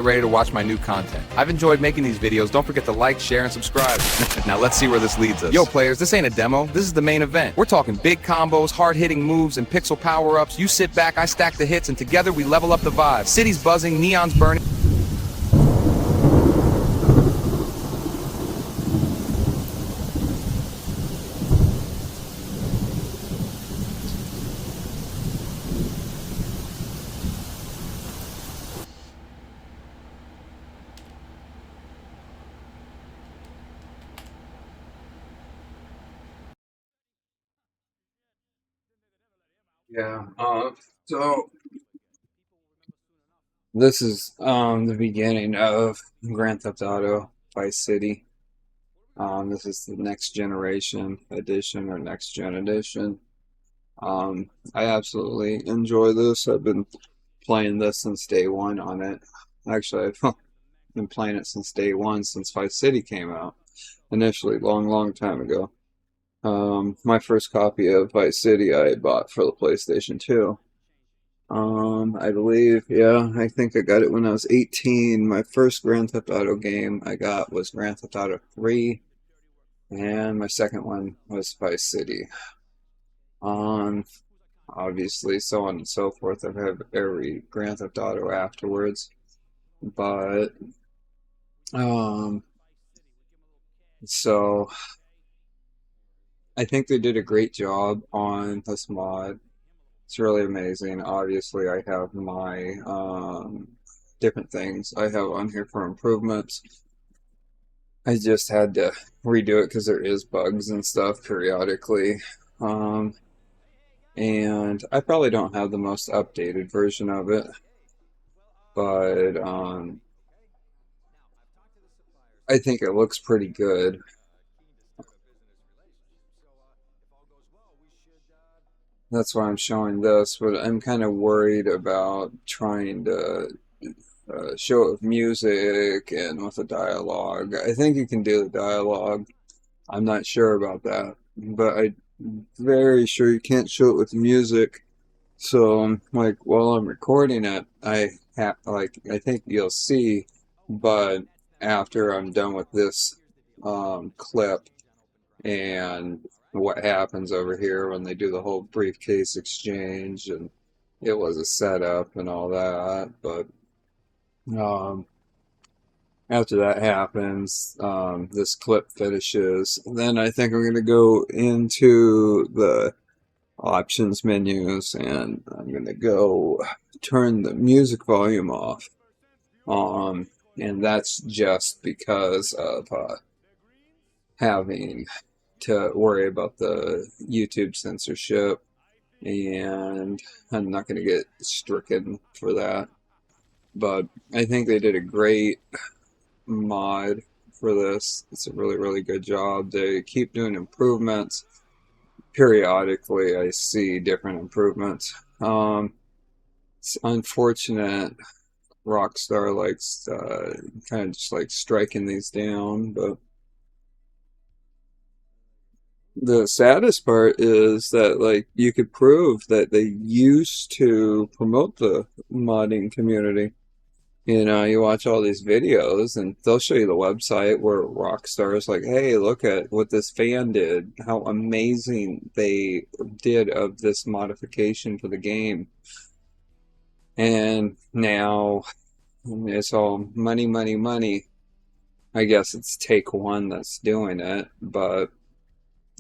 ready to watch my new content. I've enjoyed making these videos. Don't forget to like, share, and subscribe. Now let's see where this leads us. Yo players, this ain't a demo. This is the main event. We're talking big combos, hard-hitting moves, and pixel power-ups. You sit back, I stack the hits, and together we level up the vibe. Cities buzzing, neons burning. Yeah, so this is the beginning of Grand Theft Auto Vice City. This is the next generation edition or next gen edition. I absolutely enjoy this. I've been playing this since day one on it. Actually, I've been playing it since day one, since Vice City came out. Initially, long time ago. My first copy of Vice City I bought for the PlayStation 2. I believe, yeah, I think I got it when I was 18. My first Grand Theft Auto game I got was Grand Theft Auto 3, and my second one was Vice City. Um, Obviously, so on and so forth. I've had every Grand Theft Auto afterwards, but, um, so I think they did a great job on this mod. It's really amazing. Obviously, I have my different things I have on here for improvements. I just had to redo it because there is bugs and stuff periodically. Um, and I probably don't have the most updated version of it, but I think it looks pretty good. That's why I'm showing this, but I'm kind of worried about trying to show it with music and with the dialogue. I think you can do the dialogue. I'm not sure about that, but I'm very sure you can't show it with music. So, like, while I'm recording it, I have, like, I think you'll see, but after I'm done with this clip and what happens over here when they do the whole briefcase exchange, and it was a setup and all that, but um, after that happens, this clip finishes, then I think I'm going to go into the options menus and I'm going to go turn the music volume off. And that's just because of having to worry about the YouTube censorship, and I'm not going to get stricken for that. But I think they did a great mod for this. It's a really good job. They keep doing improvements. Periodically, I see different improvements. It's unfortunate Rockstar likes kind of just like striking these down, but the saddest part is that like you could prove that they used to promote the modding community. You know, you watch all these videos and they'll show you the website where Rockstar is like, hey, look at what this fan did, how amazing they did of this modification for the game. And now it's all money. I guess it's Take One that's doing it, but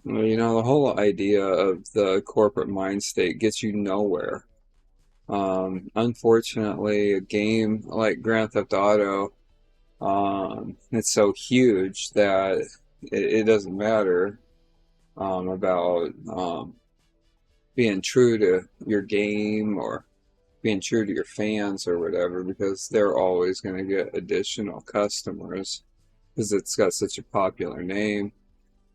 you know, the whole idea of the corporate mind state gets you nowhere. Unfortunately, a game like Grand Theft Auto, it's so huge that it doesn't matter about being true to your game or being true to your fans or whatever, because they're always going to get additional customers because it's got such a popular name.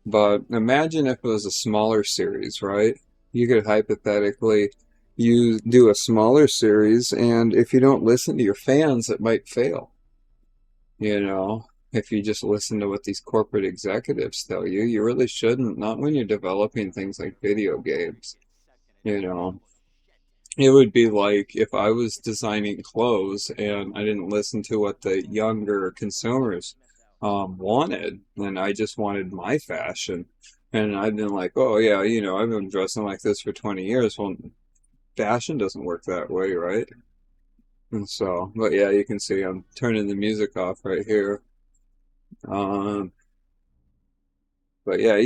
But imagine if it was a smaller series, right? You could hypothetically you do a smaller series, and if you don't listen to your fans, it might fail. You know, if you just listen to what these corporate executives tell you, you really shouldn't, not when you're developing things like video games. You know, It would be like if I was designing clothes and I didn't listen to what the younger consumers wanted, and I just wanted my fashion. And I've been like, oh yeah, I've been dressing like this for 20 years. Well, fashion doesn't work that way, right? And so, but yeah, you can see I'm turning the music off right here. Um, but yeah,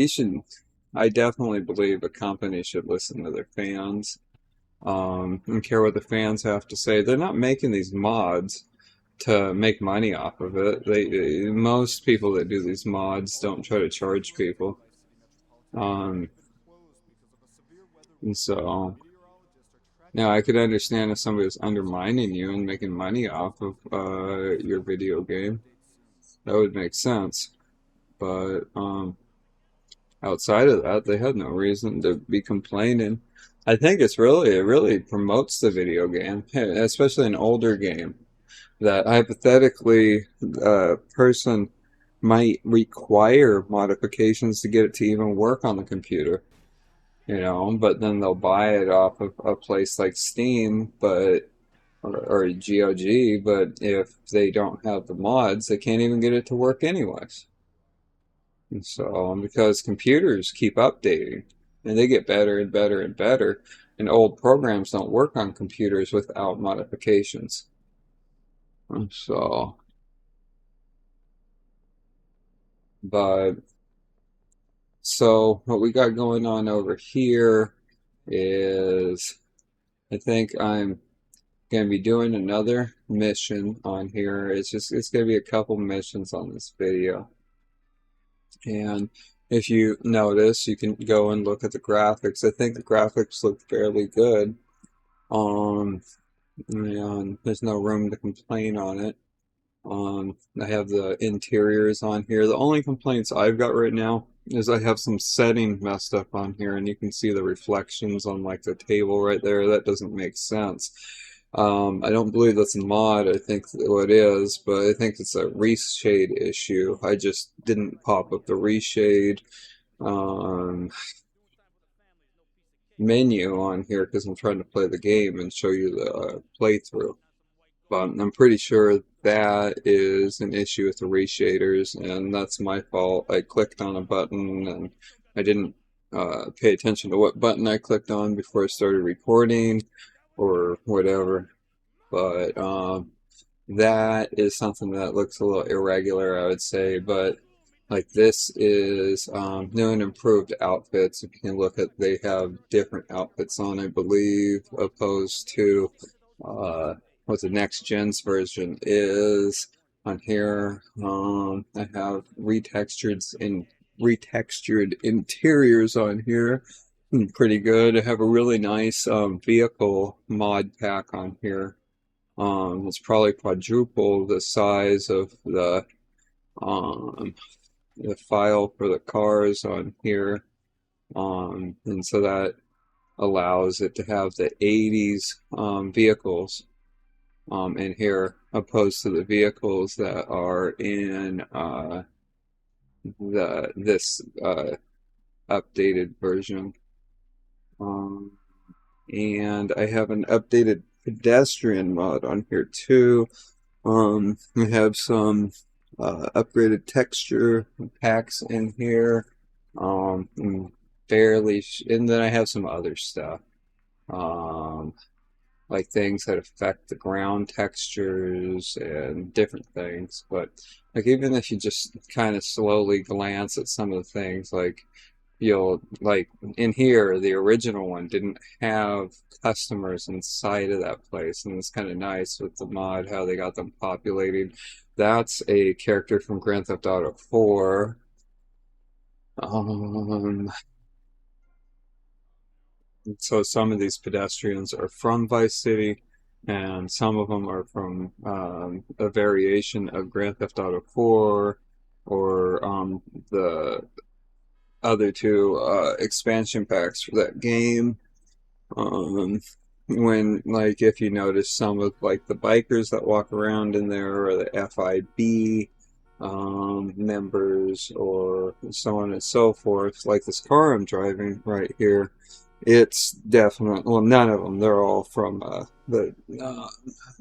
I definitely believe a company should listen to their fans, and care what the fans have to say. They're not making these mods to make money off of it. Most people that do these mods don't try to charge people. Um, and so now I could understand if somebody was undermining you and making money off of your video game. That would make sense. But outside of that, they had no reason to be complaining. I think it really promotes the video game, especially an older game, that hypothetically a person might require modifications to get it to even work on the computer, but then they'll buy it off of a place like Steam, or GOG, but if they don't have the mods, they can't even get it to work anyways. And so, because computers keep updating and they get better and better and better, and old programs don't work on computers without modifications. And so, but so what we got going on over here is I think I'm going to be doing another mission on here. It's going to be a couple missions on this video. And if you notice, you can go and look at the graphics. I think the graphics look fairly good. Um, and there's no room to complain on it. I have the interiors on here. The only complaints I've got right now is I have some setting messed up on here, and you can see the reflections on like the table right there. That doesn't make sense. I don't believe that's a mod. I think what it is, but I think it's a reshade issue. I just didn't pop up the reshade um, menu on here because I'm trying to play the game and show you the playthrough. But I'm pretty sure that is an issue with the reshaders, and that's my fault. I clicked on a button and I didn't pay attention to what button I clicked on before I started recording or whatever. But that is something that looks a little irregular, I would say. But like this is new and improved outfits. If you can look at, they have different outfits on, I believe, opposed to what the next gen's version is on here. I have retextured interiors on here. Pretty good. I have a really nice vehicle mod pack on here. It's probably quadruple the size of um, the file for the cars on here. And so that allows it to have the 80s vehicles in here, opposed to the vehicles that are in this updated version. Um, and I have an updated pedestrian mod on here too. We have some upgraded texture packs in here. And and then I have some other stuff. Um, like things that affect the ground textures and different things. But like even if you just kind of slowly glance at some of the things, like you'll like in here, the original one didn't have customers inside of that place, and it's kind of nice with the mod how they got them populated. That's a character from Grand Theft Auto 4. Um, so some of these pedestrians are from Vice City, and some of them are from a variation of Grand Theft Auto 4, or the other two expansion packs for that game. Um, when like if you notice some of like the bikers that walk around in there, or the FIB members, or so on and so forth, like this car I'm driving right here. It's definitely, well, none of them. They're all from the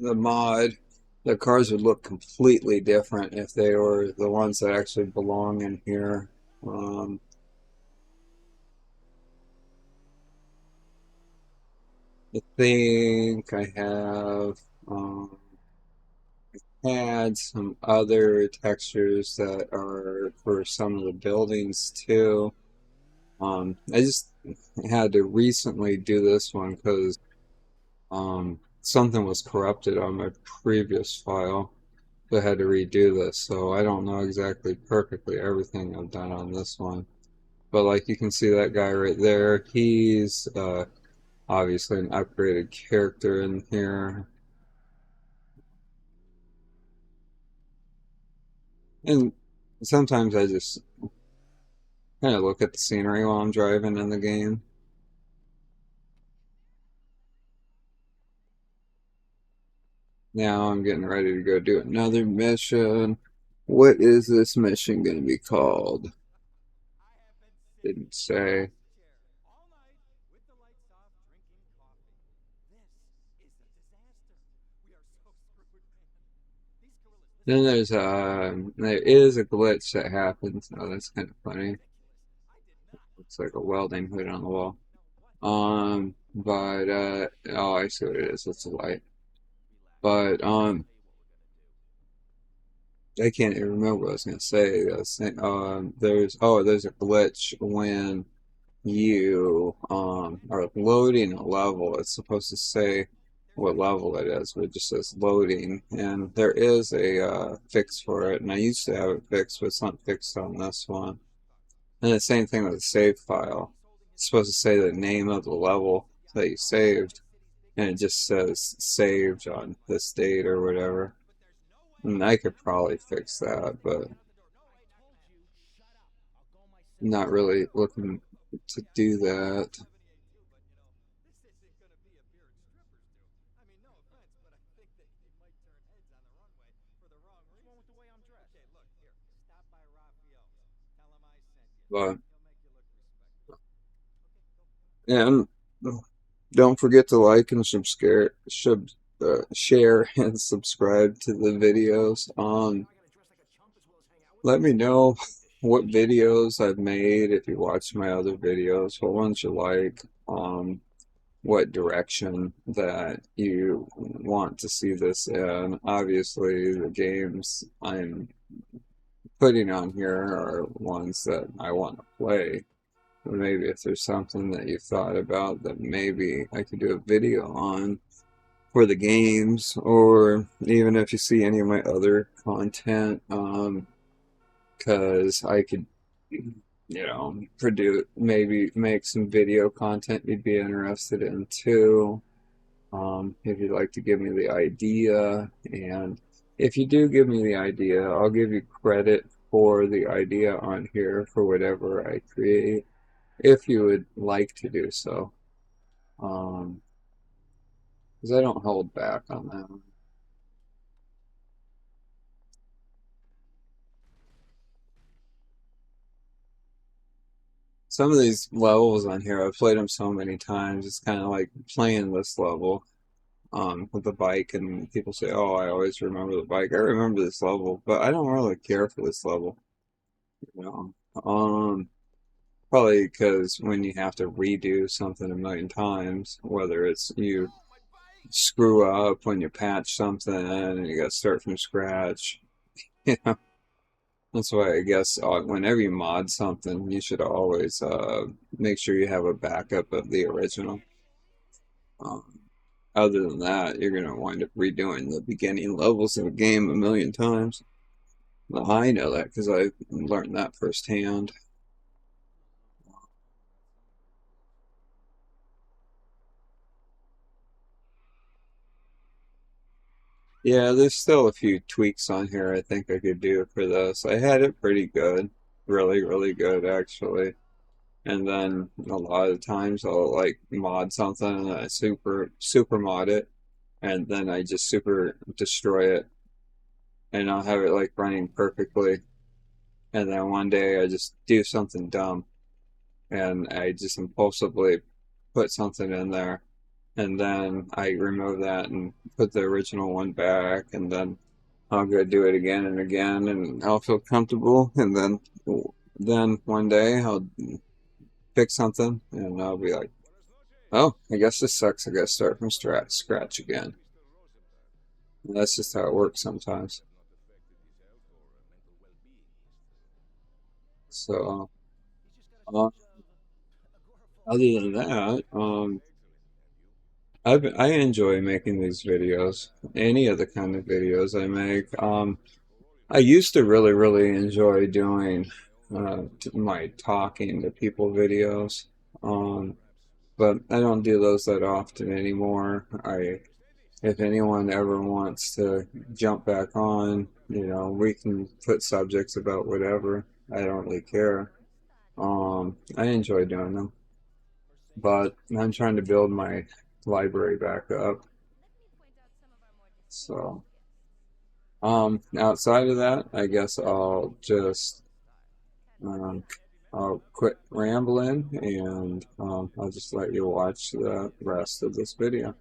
mod. The cars would look completely different if they were the ones that actually belong in here. Um, I think I have had some other textures that are for some of the buildings too. I just had to recently do this one because something was corrupted on my previous file. So I had to redo this, so I don't know exactly perfectly everything I've done on this one. But like you can see that guy right there, he's obviously an upgraded character in here. And sometimes I just kind of look at the scenery while I'm driving in the game. Now I'm getting ready to go do another mission. What is this mission going to be called? Didn't say. Then there is a glitch that happens. Oh, that's kind of funny. Looks like a welding hood on the wall. But oh, I see what it is. It's a light. But I can't even remember what I was gonna say. I was saying, there's a glitch when you are loading a level. It's supposed to say what level it is, but it just says loading. And there is a fix for it, and I used to have it fixed, but it's not fixed on this one. And the same thing with the save file. It's supposed to say the name of the level that you saved, and it just says saved on this date or whatever. And I could probably fix that, but I'm not really looking to do that. But and don't forget to like and share and subscribe to the videos. Let me know what videos I've made if you watch my other videos, what ones you like, what direction that you want to see this in. Obviously, the games I'm putting on here are ones that I want to play. Maybe if there's something that you thought about that maybe I could do a video on for the games, or even if you see any of my other content, because I could, produce, maybe make some video content you'd be interested in too. If you'd like to give me the idea, and if you do give me the idea, I'll give you credit for the idea on here for whatever I create, if you would like to do so. Because I don't hold back on that. Some of these levels on here, I've played them so many times. It's kind of like playing this level with the bike, and people say, "Oh, I always remember the bike." I remember this level, but I don't really care for this level. You know, probably because when you have to redo something a million times, whether it's you screw up when you patch something and you got to start from scratch, you know, that's why I guess whenever you mod something, you should always make sure you have a backup of the original. Um, Other than that, you're gonna wind up redoing the beginning levels of a game a million times. Well, I know that because I learned that firsthand. Yeah, there's still a few tweaks on here I think I could do for this. I had it pretty good, really, really good actually. And then a lot of times I'll like mod something and I super mod it, and then I just super destroy it, and I'll have it like running perfectly. And then one day I just do something dumb and I just impulsively put something in there, and then I remove that and put the original one back, and then I'll go do it again and again, and I'll feel comfortable, and then one day I'll pick something, and I'll be like, oh, I guess this sucks. I gotta start from scratch again. And that's just how it works sometimes. So, uh, other than that, I enjoy making these videos. Any of the kind of videos I make. I used to really enjoy doing my talking to people videos. Um, but I don't do those that often anymore. If anyone ever wants to jump back on, we can put subjects about whatever. I don't really care. I enjoy doing them, but I'm trying to build my library back up. So, outside of that, I guess um, I'll quit rambling and I'll just let you watch the rest of this video.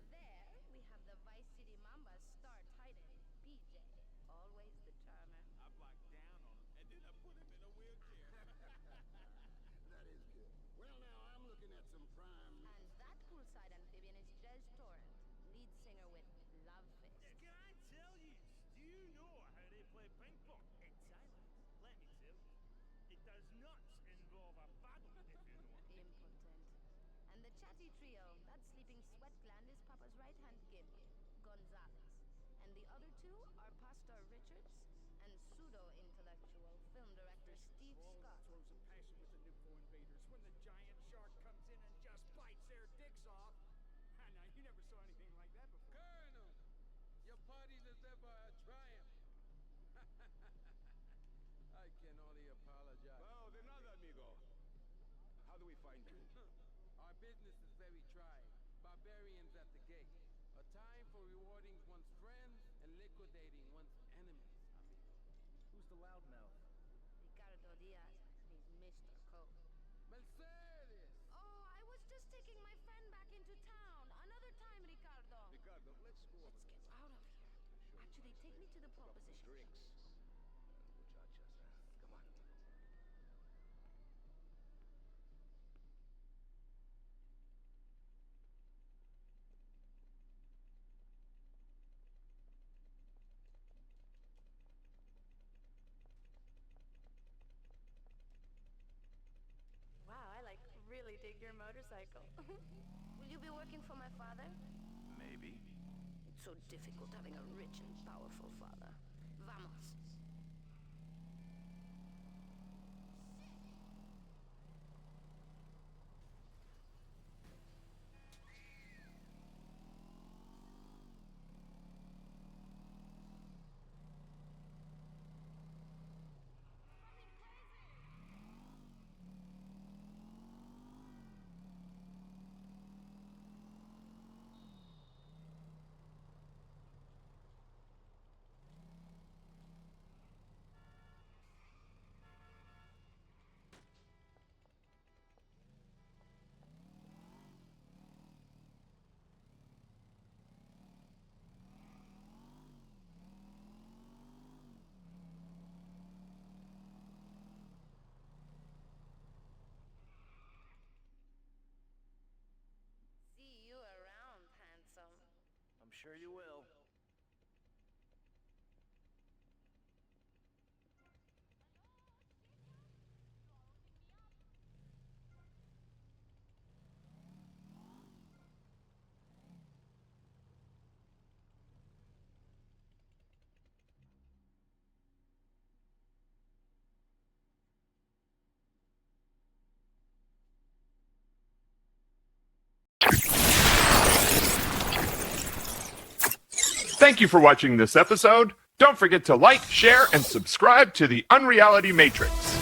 Thank you for watching this episode. Don't forget to like, share, and subscribe to the Unreality Matrix.